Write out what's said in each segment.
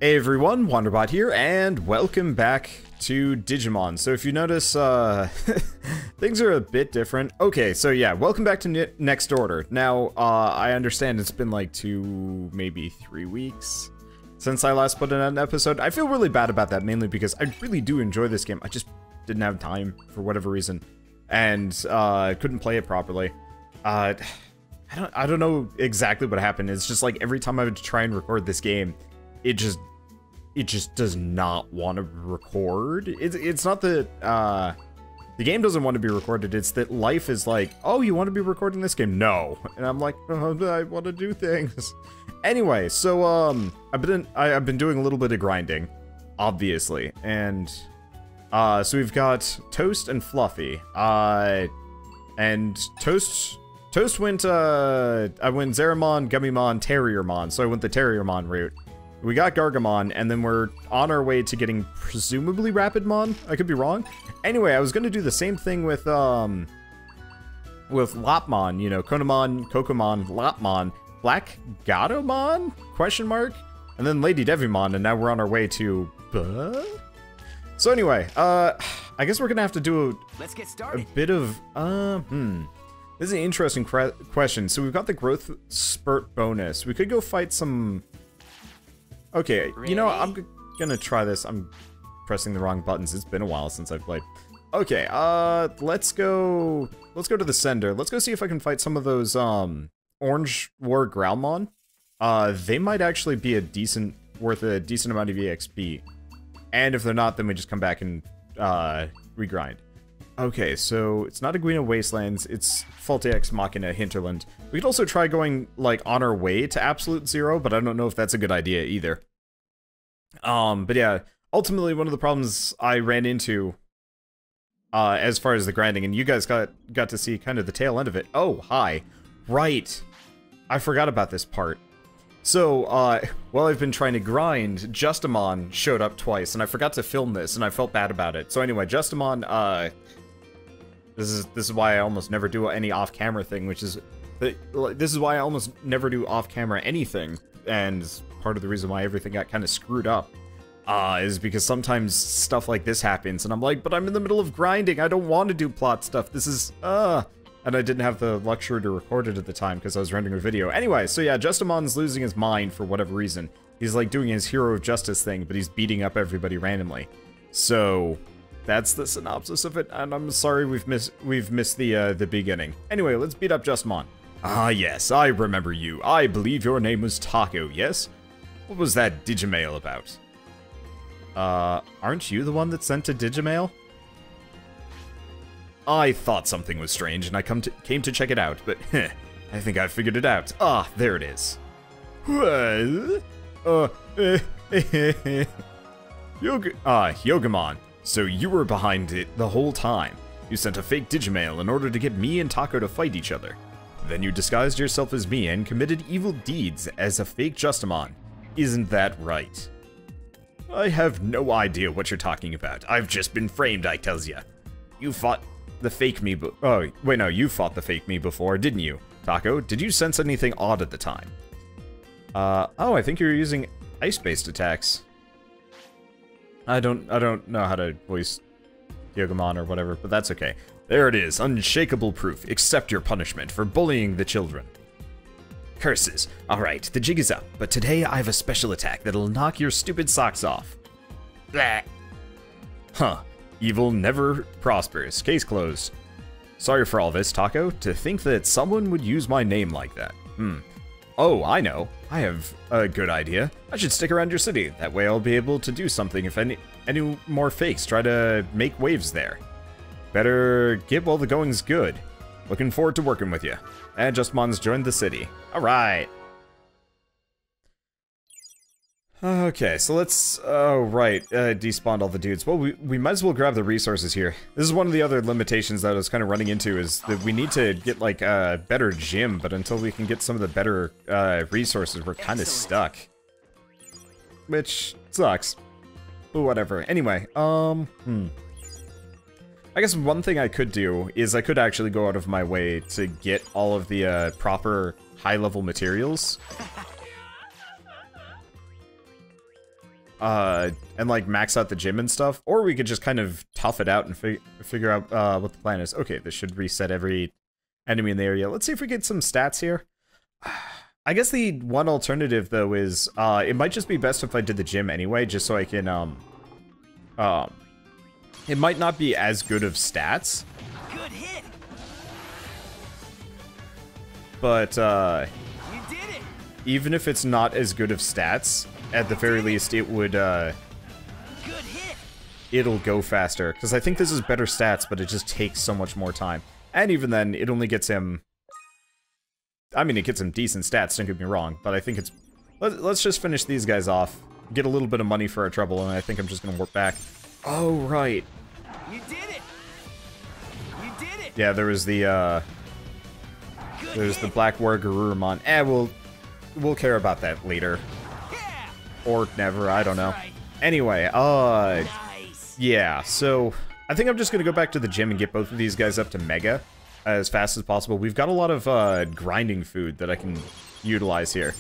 Hey everyone, Wanderbot here, and welcome back to Digimon. So if you notice, things are a bit different. Okay, so yeah, welcome back to Next Order. Now, I understand it's been like 2, maybe 3 weeks since I last put in an episode. I feel really bad about that, mainly because I really do enjoy this game. I just didn't have time for whatever reason, and couldn't play it properly. I don't know exactly what happened. It's just like every time I would try and record this game, it just does not want to record. It's not that the game doesn't want to be recorded, it's that life is like, oh, you want to be recording this game? No. And I'm like, oh, I want to do things. Anyway, so I've been doing a little bit of grinding, obviously, and so we've got Toast and Fluffy. And Toast went I went Zeramon, Gummymon, Terriermon, so I went the Terriermon route. We got Gargamon, and then we're on our way to getting presumably Rapidmon. I could be wrong. Anyway, I was gonna do the same thing with Lopmon, you know, Konamon, Kokomon, Lopmon, Black Gatomon? Question mark? And then Lady Devimon, and now we're on our way to So anyway, I guess we're gonna have to do Let's get started. a bit of This is an interesting question. So we've got the growth spurt bonus. We could go fight some. Okay, you know, I'm gonna try this. I'm pressing the wrong buttons. It's been a while since I've played. Okay, let's go to the sender. Let's go see if I can fight some of those, Orange War Growlmon. They might actually be worth a decent amount of EXP. And if they're not, then we just come back and, regrind. Okay, so it's not Aguina Wastelands, it's Faulty Ex Machina Hinterland. We could also try going, like, on our way to Absolute Zero, but I don't know if that's a good idea either. But yeah, ultimately one of the problems I ran into, as far as the grinding, and you guys got to see kind of the tail end of it. Oh, hi. Right. I forgot about this part. So, while I've been trying to grind, Justamon showed up twice, and I forgot to film this, and I felt bad about it. So anyway, Justamon, This is why I almost never do any off-camera thing, which is... This is why I almost never do off-camera anything, and part of the reason why everything got kind of screwed up, is because sometimes stuff like this happens, and I'm like, but I'm in the middle of grinding, I don't want to do plot stuff, this is, And I didn't have the luxury to record it at the time, because I was rendering a video. Anyway, so yeah, Justamon's losing his mind for whatever reason. He's like doing his Hero of Justice thing, but he's beating up everybody randomly. So... that's the synopsis of it, and I'm sorry we've missed the beginning. Anyway, let's beat up Justamon. Ah, yes, I remember you. I believe your name was Taco, yes? What was that Digimail about? Aren't you the one that sent a Digimail? I thought something was strange, and I came to check it out, but I think I figured it out. Ah, there it is. Yogamon. So you were behind it the whole time. You sent a fake Digimail in order to get me and Taco to fight each other. Then you disguised yourself as me and committed evil deeds as a fake Justamon. Isn't that right? I have no idea what you're talking about. I've just been framed, I tells ya. You fought the fake me you fought the fake me before, didn't you? Taco, did you sense anything odd at the time? Oh, I think you're using ice-based attacks. I don't know how to voice Yogamon or whatever, but that's okay. There it is, unshakable proof. Accept your punishment for bullying the children. Curses. Alright, the jig is up, but today I have a special attack that'll knock your stupid socks off. Blah. Huh. Evil never prospers. Case closed. Sorry for all this, Taco. To think that someone would use my name like that. Oh, I know. I have a good idea. I should stick around your city. That way I'll be able to do something if any more fakes try to make waves there. Better get while the going's good. Looking forward to working with you. And Justamon's joined the city. Alright. Okay, so let's, despawned all the dudes. Well, we might as well grab the resources here. This is one of the other limitations that I was kind of running into, is that we need to get, like, a better gym, but until we can get some of the better, resources, we're kind of stuck. Which sucks. But whatever. Anyway, I guess one thing I could do is I could actually go out of my way to get all of the, proper high-level materials. and like max out the gym and stuff, or we could just kind of tough it out and figure out what the plan is. Okay, this should reset every enemy in the area. Let's see if we get some stats here. I guess the one alternative though is it might just be best if I did the gym anyway, just so I can it might not be as good of stats. Good hit. But You did it. even if it's not as good of stats, at the very least it would Good hit. it'll go faster, because I think this is better stats, but it just takes so much more time. And even then, it only gets him... I mean, it gets him decent stats, don't get me wrong, but I think it's... Let's just finish these guys off, get a little bit of money for our trouble, and I think I'm just gonna warp back. Oh, right. You did it. You did it. Yeah, there was the, there's the Black War Garurumon. We'll care about that later. Yeah. Or never, I don't know. Right. Anyway, Nice. yeah, so I think I'm just gonna go back to the gym and get both of these guys up to Mega as fast as possible. We've got a lot of grinding food that I can utilize here,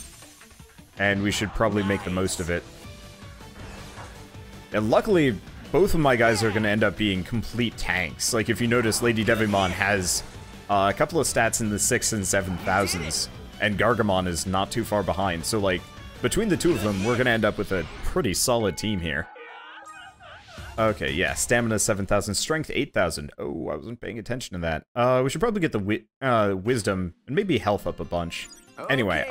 and we should probably make the most of it. And luckily, both of my guys are gonna end up being complete tanks. Like, if you notice, Lady Devimon has a couple of stats in the 6,000s and 7,000s, and Gargamon is not too far behind, so like, between the two of them, we're gonna end up with a pretty solid team here. Okay, yeah, stamina 7,000, strength 8,000. Oh, I wasn't paying attention to that. We should probably get the wisdom and maybe health up a bunch. Anyway,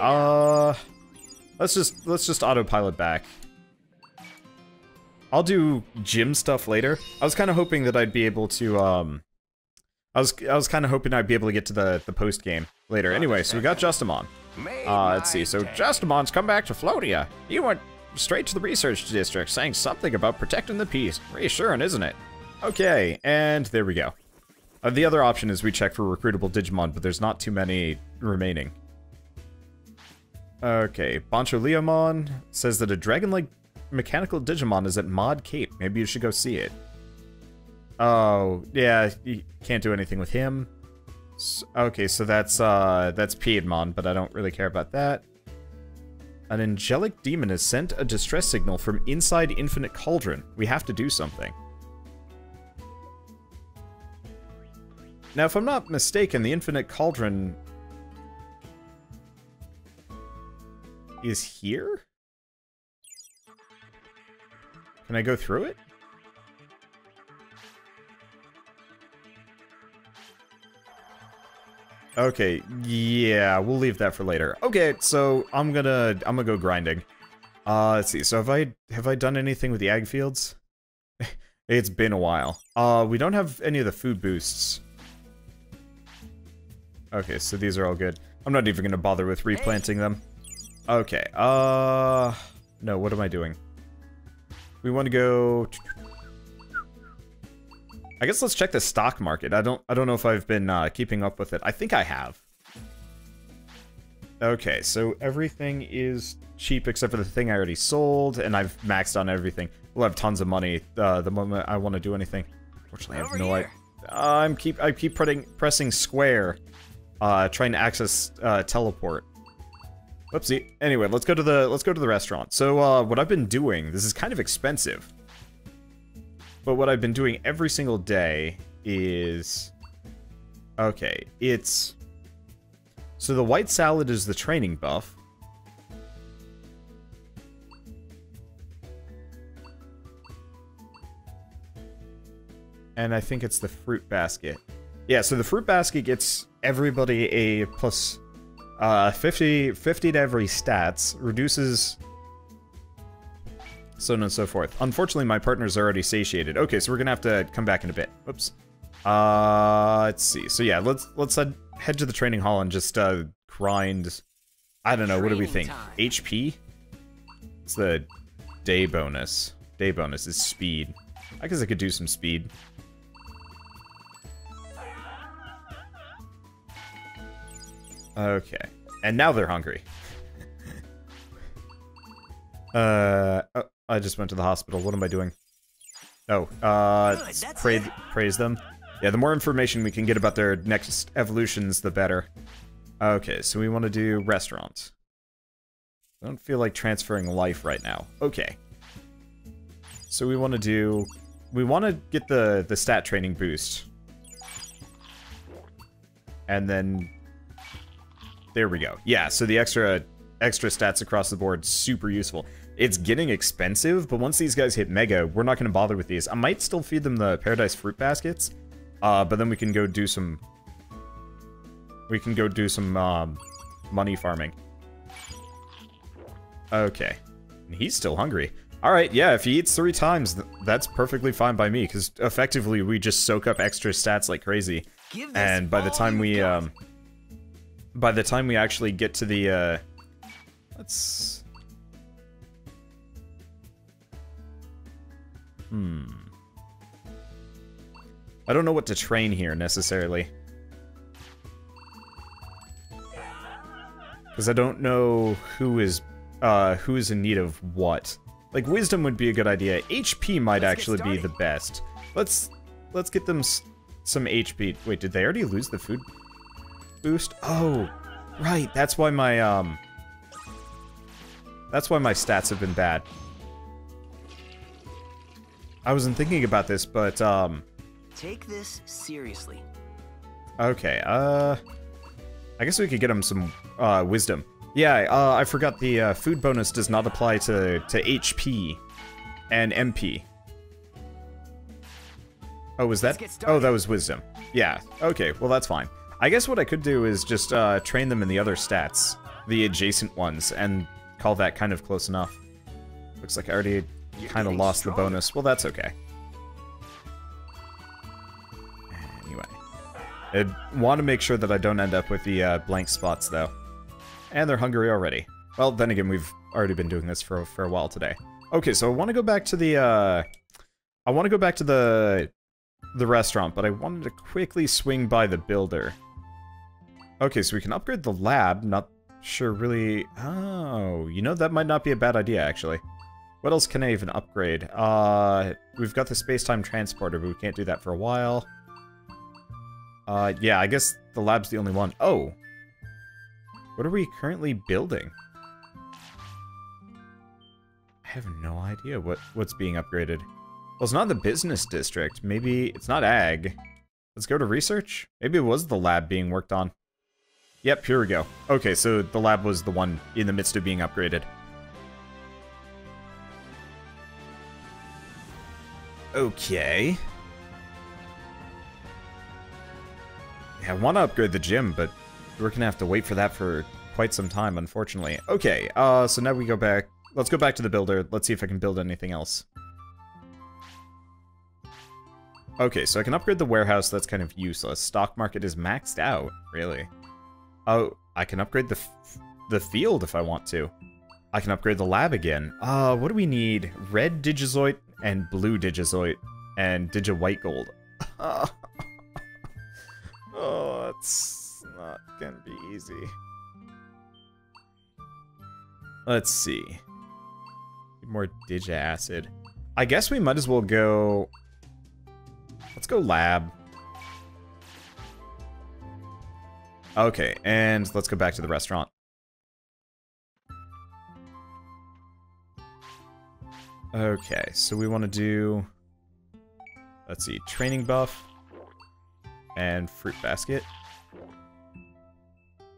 let's just autopilot back. I'll do gym stuff later. I was kind of hoping that I'd be able to I was kind of hoping I'd be able to get to the post game later. Anyway, so we got Justimon. Let's see. So Justimon's come back to Floatia. He went straight to the research district, saying something about protecting the peace. Reassuring, isn't it? Okay, and there we go. The other option is we check for recruitable Digimon, but there's not too many remaining. Okay, Boncho says that a dragon-like mechanical Digimon is at Mod Cape. Maybe you should go see it. Oh, yeah, you can't do anything with him. Okay, so that's Piedmon, but I don't really care about that. An angelic demon has sent a distress signal from inside Infinite Cauldron. We have to do something. Now, if I'm not mistaken, the Infinite Cauldron is here? Can I go through it? Okay, yeah, we'll leave that for later. Okay, so I'm gonna go grinding. Let's see. So have I done anything with the ag fields? It's been a while. We don't have any of the food boosts. Okay, so these are all good. I'm not even gonna bother with replanting them. Okay, no, what am I doing? We want to go... I guess let's check the stock market. I don't know if I've been keeping up with it. I think I have. Okay, so everything is cheap except for the thing I already sold, and I've maxed on everything. We'll have tons of money the moment I want to do anything. Fortunately, I have no idea. I keep pressing square, trying to access teleport. Whoopsie. Anyway, let's go to the restaurant. So what I've been doing, this is kind of expensive. But what I've been doing every single day is... Okay, it's... So the white salad is the training buff. And I think it's the fruit basket. Yeah, so the fruit basket gets everybody a plus 50 to every stats, reduces... so on and so forth. Unfortunately, my partner's already satiated. Okay, so we're gonna have to come back in a bit. Whoops. Let's see. So yeah, let's head to the training hall and just grind. I don't know. What do we think? HP? It's the day bonus. Day bonus is speed. I guess I could do some speed. Okay, and now they're hungry. Oh, I just went to the hospital. What am I doing? Oh, praise them. Yeah, the more information we can get about their next evolutions, the better. Okay, so we want to do restaurants. I don't feel like transferring life right now. Okay. So we want to get the stat training boost. And then there we go. Yeah, so the extra stats across the board, super useful. It's getting expensive, but once these guys hit Mega, we're not going to bother with these. I might still feed them the Paradise Fruit Baskets, but then we can go do some money farming. Okay. And he's still hungry. Alright, yeah, if he eats 3 times, that's perfectly fine by me, because effectively we just soak up extra stats like crazy. And by the time we actually get to the, let's... I don't know what to train here, necessarily. Because I don't know who is in need of what. Like, Wisdom would be a good idea. HP might actually be the best. Let's get them some HP. Wait, did they already lose the food boost? Oh, right. That's why my stats have been bad. I wasn't thinking about this, but take this seriously. Okay, I guess we could get him some wisdom. Yeah, I forgot the food bonus does not apply to HP and MP. Oh, was that? Oh, that was wisdom. Yeah, okay, well that's fine. I guess what I could do is just train them in the other stats, the adjacent ones, and call that kind of close enough. Looks like I already kind of lost the bonus. Well, that's okay. Anyway. I want to make sure that I don't end up with the blank spots, though. And they're hungry already. Well, then again, we've already been doing this for a while today. Okay, so I want to go back to the, the restaurant, but I wanted to quickly swing by the builder. Okay, so we can upgrade the lab. Not sure really... Oh, you know, that might not be a bad idea, actually. What else can I even upgrade? We've got the space-time transporter, but we can't do that for a while. Yeah, I guess the lab's the only one. Oh! What are we currently building? I have no idea what's being upgraded. Well, it's not the business district. Maybe it's not ag. Let's go to research. Maybe it was the lab being worked on. Yep, here we go. Okay, so the lab was the one in the midst of being upgraded. Okay. Yeah, I want to upgrade the gym, but we're gonna have to wait for that for quite some time, unfortunately. Okay, so now we go back. Let's go back to the builder. Let's see if I can build anything else. Okay, so I can upgrade the warehouse. That's kind of useless. Stock market is maxed out. Really? Oh, I can upgrade the field if I want to. I can upgrade the lab again. What do we need? Red Digizoid and blue Digizoid and Digi-White Gold. Oh, it's not gonna be easy. Let's see. More Digi-Acid. I guess we might as well go... Let's go lab. Okay, and let's go back to the restaurant. Okay, so we want to do... Let's see, training buff. And fruit basket.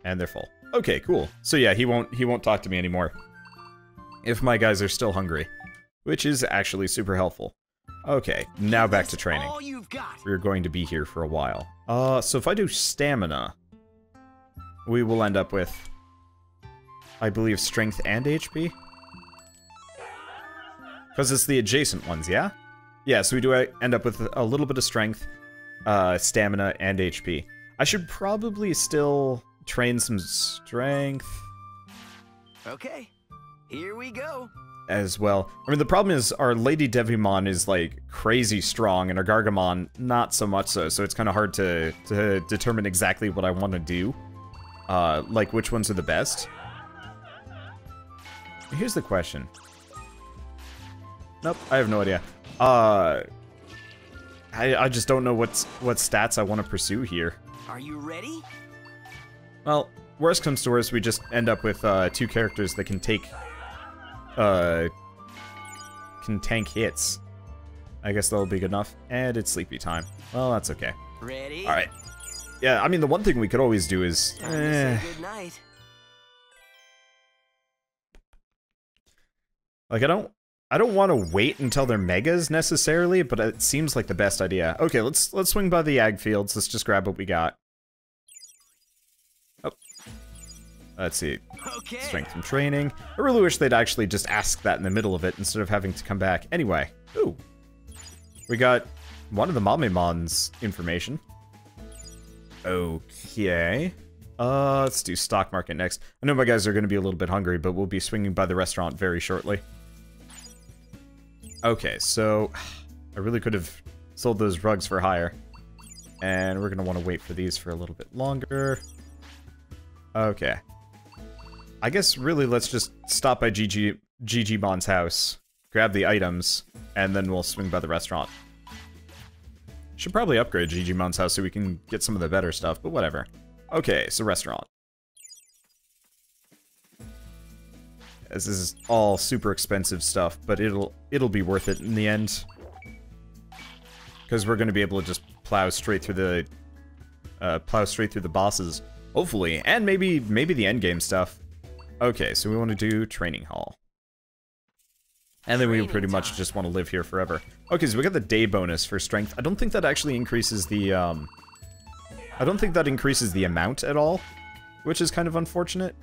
And they're full. Okay, cool. So yeah, he won't talk to me anymore. If my guys are still hungry. Which is actually super helpful. Okay, now back to training. We're going to be here for a while. So if I do stamina, we will end up with, I believe, strength and HP? Because it's the adjacent ones, yeah? Yeah, so we do end up with a little bit of strength, stamina, and HP. I should probably still train some strength. Okay, here we go. As well. I mean, the problem is our Lady Devimon is, like, crazy strong, and our Gargamon, not so much so, so it's kind of hard to determine exactly what I want to do. Like, which ones are the best. Here's the question. Nope, I have no idea. I just don't know what stats I want to pursue here. Are you ready? Well, worst comes to worst, we just end up with 2 characters that can take can tank hits. I guess that'll be good enough. And it's sleepy time. Well, that's okay. Ready? All right. Yeah, I mean, the one thing we could always do is... Time to say good night. Like, I don't want to wait until they're megas necessarily, but it seems like the best idea. Okay, let's swing by the ag fields. Let's just grab what we got. Oh. Let's see. Okay. Strength from training. I really wish they'd actually just ask that in the middle of it instead of having to come back. Anyway. Ooh. We got one of the Mamemon's information. Okay. Let's do stock market next. I know my guys are going to be a little bit hungry, but we'll be swinging by the restaurant very shortly. Okay, so I really could have sold those rugs for hire. And we're going to want to wait for these for a little bit longer. Okay. I guess really let's just stop by Gigimon's house, grab the items, and then we'll swing by the restaurant. Should probably upgrade Gigimon's house so we can get some of the better stuff, but whatever. Okay, so restaurant. This is all super expensive stuff, but it'll be worth it in the end. Because we're going to be able to just plow straight through the bosses, hopefully, and maybe the endgame stuff. Okay, so we want to do training hall. And then we pretty much just want to live here forever. Okay, so we got the day bonus for strength. I don't think that actually increases the I don't think that increases the amount at all, which is kind of unfortunate.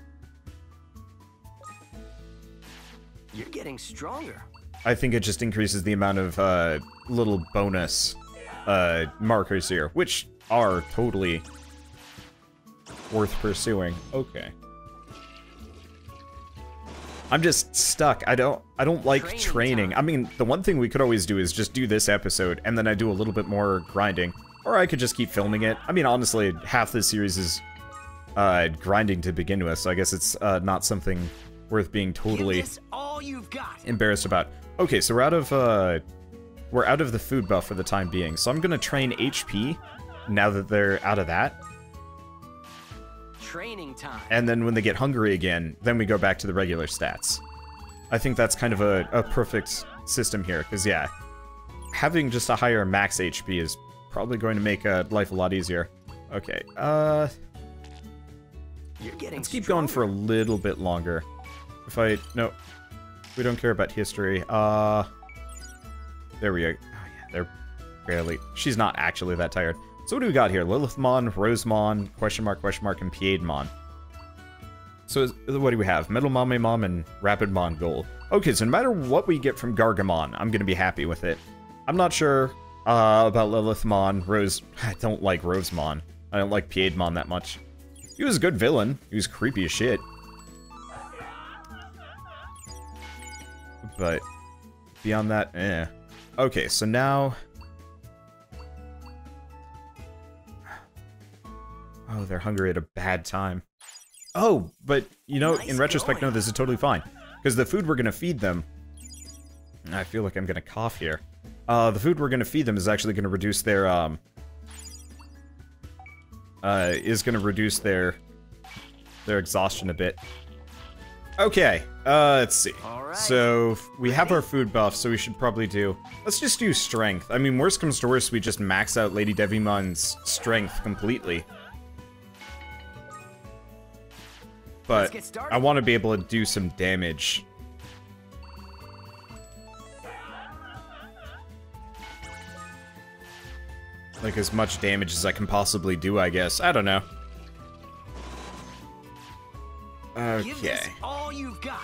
You're getting stronger. I think it just increases the amount of little bonus markers here, which are totally worth pursuing. Okay. I'm just stuck. I don't like training. I mean, the one thing we could always do is just do this episode, and then I do a little bit more grinding. Or I could just keep filming it. I mean, honestly, half this series is grinding to begin with, so I guess it's not something worth being totally embarrassed about. Okay, so we're out of the food buff for the time being, so I'm gonna train HP now that they're out of that. Training time. And then when they get hungry again, then we go back to the regular stats. I think that's kind of a perfect system here, because yeah, having just a higher max HP is probably going to make life a lot easier. Okay, let's keep going for a little bit longer. No, we don't care about history. There we go. Oh yeah, they're barely. She's not actually that tired. So what do we got here? Lilithmon, Rosemon, question mark, and Piedmon. So what do we have? Metal Mamemon and Rapidmon Gold. Okay, so no matter what we get from Gargamon, I'm going to be happy with it. I'm not sure about Lilithmon, I don't like Rosemon. I don't like Piedmon that much. He was a good villain. He was creepy as shit. But beyond that, eh. Okay, so now... Oh, they're hungry at a bad time. Oh, but, you know, in retrospect, no, this is totally fine. Because the food we're going to feed them... I feel like I'm going to cough here. The food we're going to feed them is actually going to reduce their, their exhaustion a bit. Okay, let's see. Right. So, we have our food buff, so we should probably do... Let's just do strength. I mean, worst comes to worst, we just max out Lady Devimon's strength completely. But I want to be able to do some damage. Like, as much damage as I can possibly do, I guess. I don't know. Okay. All you've got.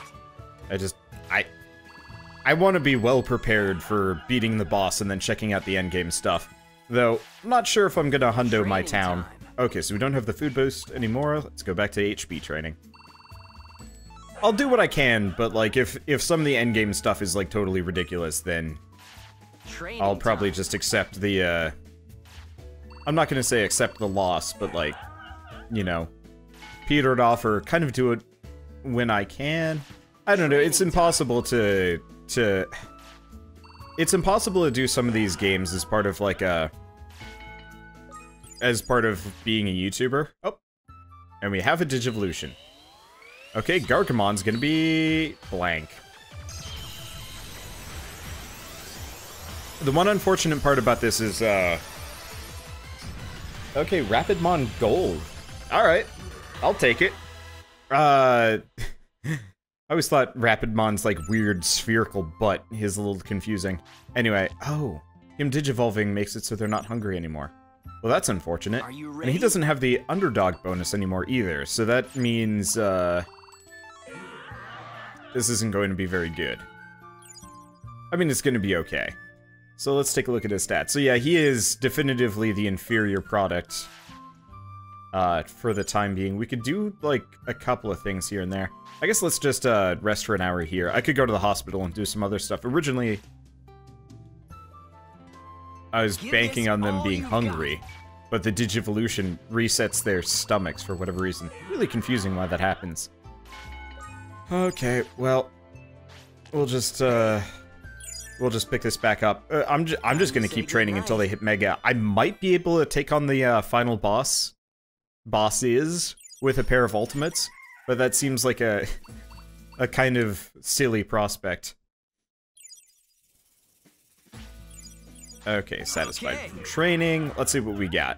I want to be well prepared for beating the boss and then checking out the endgame stuff. Though, I'm not sure if I'm gonna hundo my town. Okay, so we don't have the food boost anymore. Let's go back to HP training. I'll do what I can, but like, if some of the endgame stuff is like totally ridiculous, then I'll probably just accept the, I'm not gonna say accept the loss, but like, you know, peter it off or kind of do it when I can. I don't know, it's impossible to it's impossible to do some of these games as part of like as part of being a YouTuber. Oh, and we have a Digivolution. Okay, Gargamon's gonna be blank. The one unfortunate part about this is, okay, Rapidmon Gold. Alright, I'll take it. I always thought Rapidmon's, like, weird spherical butt is a little confusing. Anyway, oh, him digivolving makes it so they're not hungry anymore. Well, that's unfortunate. Are you ready? And he doesn't have the underdog bonus anymore either, so that means, this isn't going to be very good. I mean, it's going to be okay. So let's take a look at his stats. So yeah, he is definitively the inferior product, for the time being. We could do, like, a couple of things here and there. I guess let's just, rest for an hour here. I could go to the hospital and do some other stuff. Originally, I was banking on them being hungry, but the Digivolution resets their stomachs for whatever reason. Really confusing why that happens. Okay, well, we'll just pick this back up. I'm just gonna keep training until they hit Mega. I might be able to take on the final bosses with a pair of ultimates, but that seems like a kind of silly prospect. Okay, satisfied from training. Let's see what we got.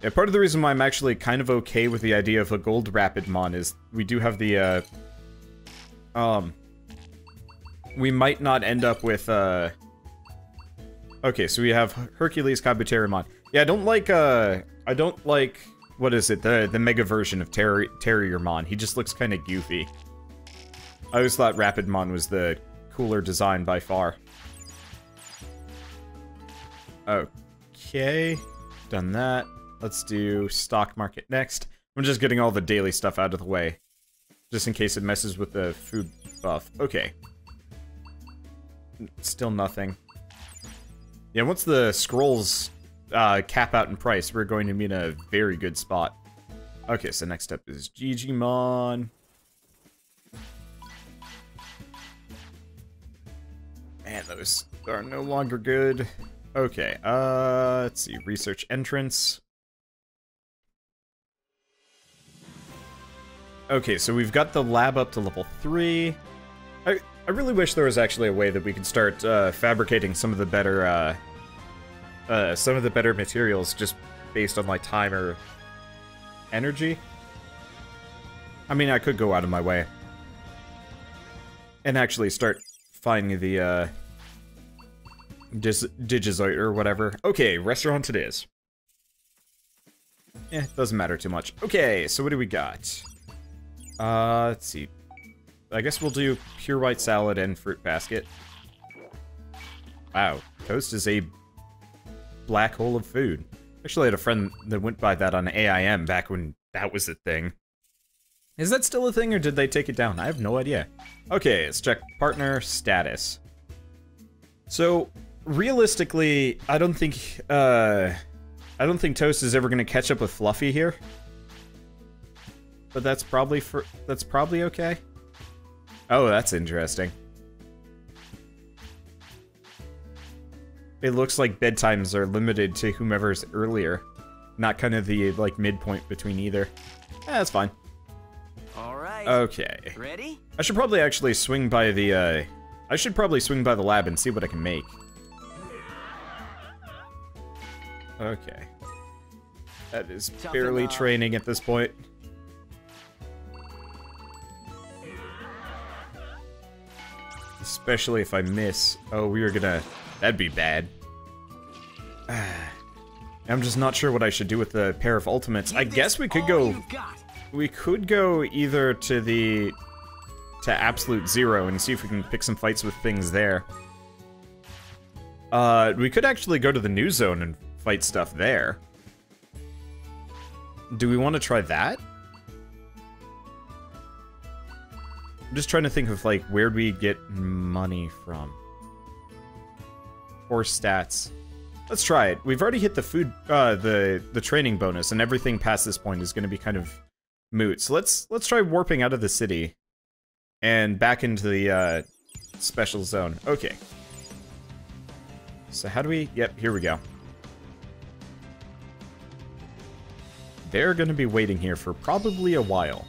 Yeah, part of the reason why I'm actually kind of okay with the idea of a gold Rapidmon is we do have the, we might not end up with, okay, so we have Hercules Kabuterimon. Yeah, I don't like, what is it, the Mega version of Terriermon. He just looks kind of goofy. I always thought Rapidmon was the cooler design by far. Okay, done that. Let's do stock market next. I'm just getting all the daily stuff out of the way, just in case it messes with the food buff. Okay. Still nothing. Yeah, once the scrolls cap out in price, we're going to be in a very good spot. Okay, so next up is Digimon. Man, those are no longer good. Okay, let's see. Research entrance. Okay, so we've got the lab up to level 3. I really wish there was actually a way that we could start fabricating some of the better materials just based on like time or energy. I mean, I could go out of my way and actually start finding the Digizoid or whatever. Okay, restaurant it is. Doesn't matter too much. Okay, so what do we got? Let's see. I guess we'll do pure white salad and fruit basket. Wow, toast is a black hole of food. Actually, I had a friend that went by that on AIM back when that was a thing. Is that still a thing, or did they take it down? I have no idea. Okay, let's check partner status. So, realistically, I don't think Toast is ever gonna catch up with Fluffy here. But that's probably okay. Oh, that's interesting. It looks like bedtimes are limited to whomever's earlier, not kind of the like midpoint between either. That's fine. All right. Okay. Ready? I should probably actually swing by the lab and see what I can make. Okay. That is barely training at this point. Especially if I miss. Oh, we were gonna... That'd be bad. I'm just not sure what I should do with the pair of ultimates. I guess we could go... We could go either to Absolute Zero and see if we can pick some fights with things there. We could actually go to the New Zone and fight stuff there. Do we want to try that? I'm just trying to think of, like, where'd we get money from? Or stats. Let's try it. We've already hit the food, the training bonus, and everything past this point is going to be kind of moot. So let's try warping out of the city and back into the, special zone. Okay. So how do we... Yep, here we go. They're going to be waiting here for probably a while.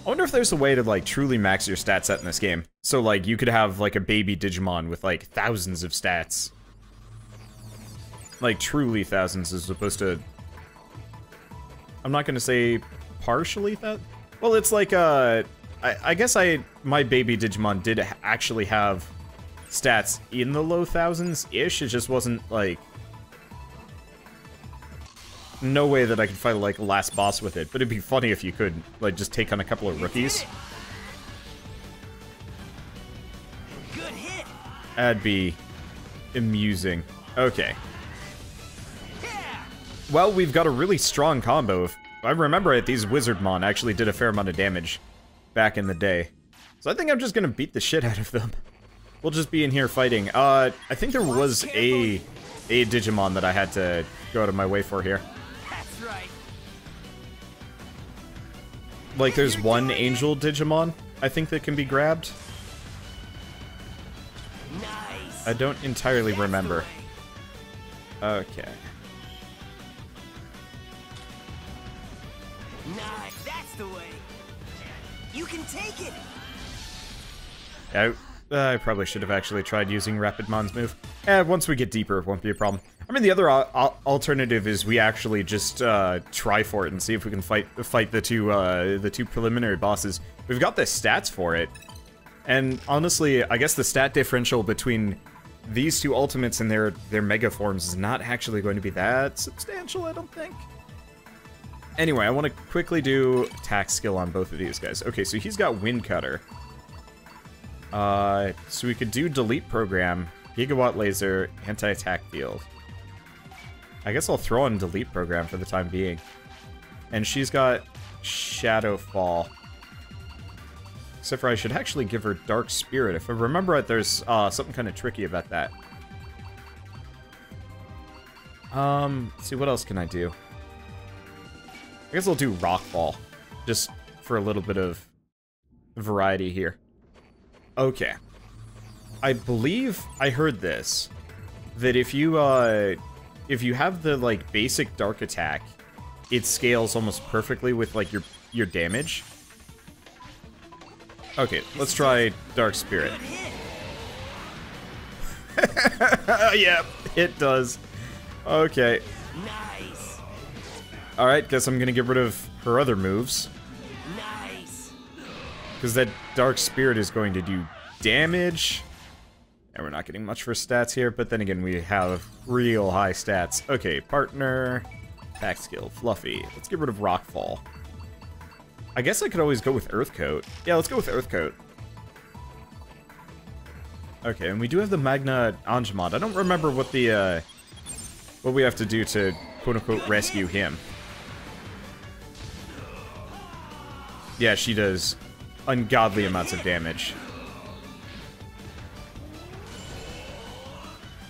I wonder if there's a way to, like, truly max your stat set in this game. So, like, you could have, like, a baby Digimon with, like, thousands of stats. Like, truly thousands as opposed to... I'm not gonna say partially that... Well, it's like, I guess my baby Digimon did actually have stats in the low thousands-ish. It just wasn't, like... No way that I could fight, like, a last boss with it. But it'd be funny if you could, like, just take on a couple of rookies. Good hit. That'd be amusing. Okay. Yeah. Well, we've got a really strong combo. If I remember it, these Wizardmon actually did a fair amount of damage back in the day. So I think I'm just gonna beat the shit out of them. We'll just be in here fighting. I think there was a Digimon that I had to go out of my way for here. That's right. Like, there's one Angel Digimon, I think, that can be grabbed. Nice. I don't entirely remember. Okay. Nice. That's the way. You can take it. I probably should have actually tried using Rapidmon's move. Once we get deeper, it won't be a problem. I mean, the other alternative is we actually just try for it and see if we can fight the two preliminary bosses. We've got the stats for it, and honestly, I guess the stat differential between these two ultimates and their mega forms is not actually going to be that substantial, I don't think. Anyway, I want to quickly do attack skill on both of these guys. Okay, so he's got Wind Cutter. So we could do Delete Program, Gigawatt Laser, Anti-Attack Field. I guess I'll throw on Delete Program for the time being. And she's got Shadow Fall. Except for I should actually give her Dark Spirit. If I remember it, there's something kind of tricky about that. Let's see, what else can I do? I guess I'll do Rock Fall, just for a little bit of variety here. Okay. I believe I heard this, that if you have the, like, basic Dark Attack, it scales almost perfectly with, like, your damage. Okay, let's try Dark Spirit. Yeah, it does. Okay. Nice. Alright, guess I'm gonna get rid of her other moves. Nice. Because that Dark Spirit is going to do damage. And we're not getting much for stats here, but then again, we have real high stats. Okay, partner, attack skill, Fluffy. Let's get rid of Rockfall. I guess I could always go with Earth Coat. Yeah, let's go with Earth Coat. Okay, and we do have the Magna Angemon. I don't remember what the, what we have to do to, quote-unquote, rescue him. Yeah, she does ungodly amounts of damage.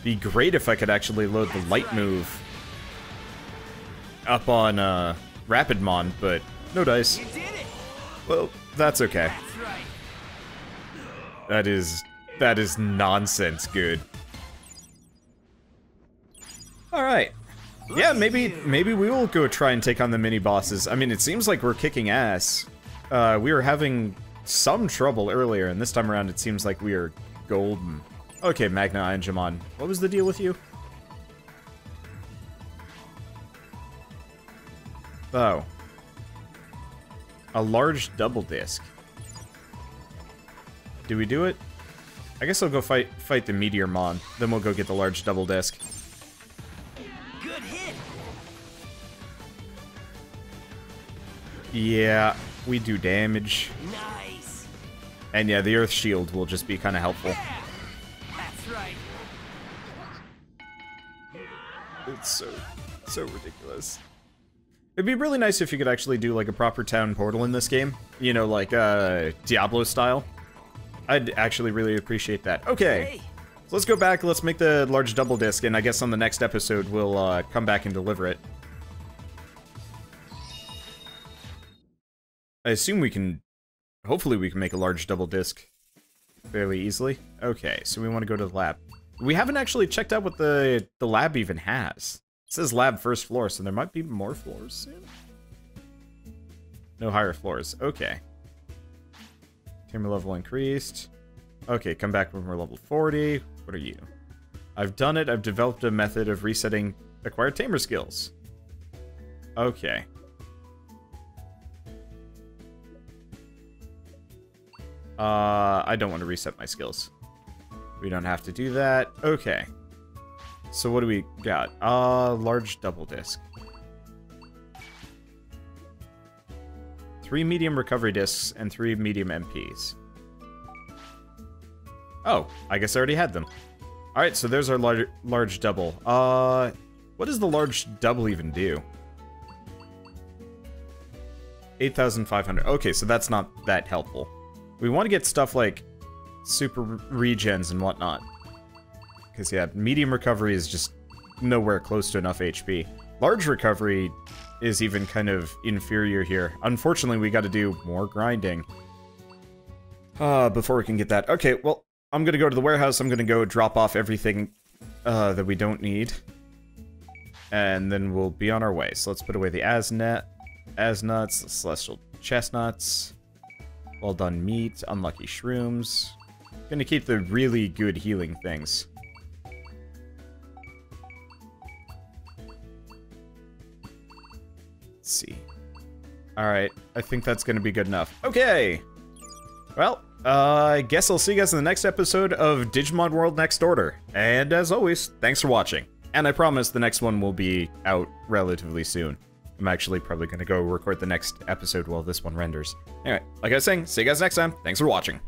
Be great if I could actually load the light move up on Rapidmon, but no dice. You did it. Well, that's okay. That's right. That is nonsense good. All right. Yeah, maybe we will go try and take on the mini bosses. I mean, it seems like we're kicking ass. We were having some trouble earlier, and this time around it seems like we are golden. Okay, Magna Angemon. What was the deal with you? Oh. A large double disc. Do we do it? I guess I'll go fight the Meteormon. Then we'll go get the large double disc. Good hit. Yeah, we do damage. Nice. And yeah, the Earth Shield will just be kind of helpful. Yeah. That's right. It's so ridiculous. It'd be really nice if you could actually do like a proper town portal in this game. You know, like Diablo style. I'd actually really appreciate that. Okay, Hey. so let's go back, let's make the large double disc, and I guess on the next episode we'll come back and deliver it. I assume we can, hopefully we can make a large double disc fairly easily. Okay, so we want to go to the lab. We haven't actually checked out what the lab even has. It says lab first floor, so there might be more floors soon. No higher floors, okay. Tamer level increased. Okay, come back when we're level 40. What are you? I've done it. I've developed a method of resetting acquired tamer skills. Okay. I don't want to reset my skills. We don't have to do that. Okay. So what do we got? Large double disc. 3 medium recovery discs and 3 medium MPs. Oh, I guess I already had them. Alright, so there's our large double. What does the large double even do? 8,500. Okay, so that's not that helpful. We want to get stuff like super regens and whatnot. Because, yeah, medium recovery is just nowhere close to enough HP. Large recovery is even kind of inferior here. Unfortunately, we got to do more grinding. Before we can get that. Okay, well, I'm going to go to the warehouse. I'm going to go drop off everything that we don't need. And then we'll be on our way. So let's put away the Asnuts, the Celestial Chestnuts, well done meat, unlucky shrooms. Gonna keep the really good healing things. Let's see. Alright, I think that's gonna be good enough. Okay! Well, I guess I'll see you guys in the next episode of Digimon World Next Order. And as always, thanks for watching. And I promise the next one will be out relatively soon. I'm actually probably going to go record the next episode while this one renders. Anyway, like I was saying, see you guys next time. Thanks for watching.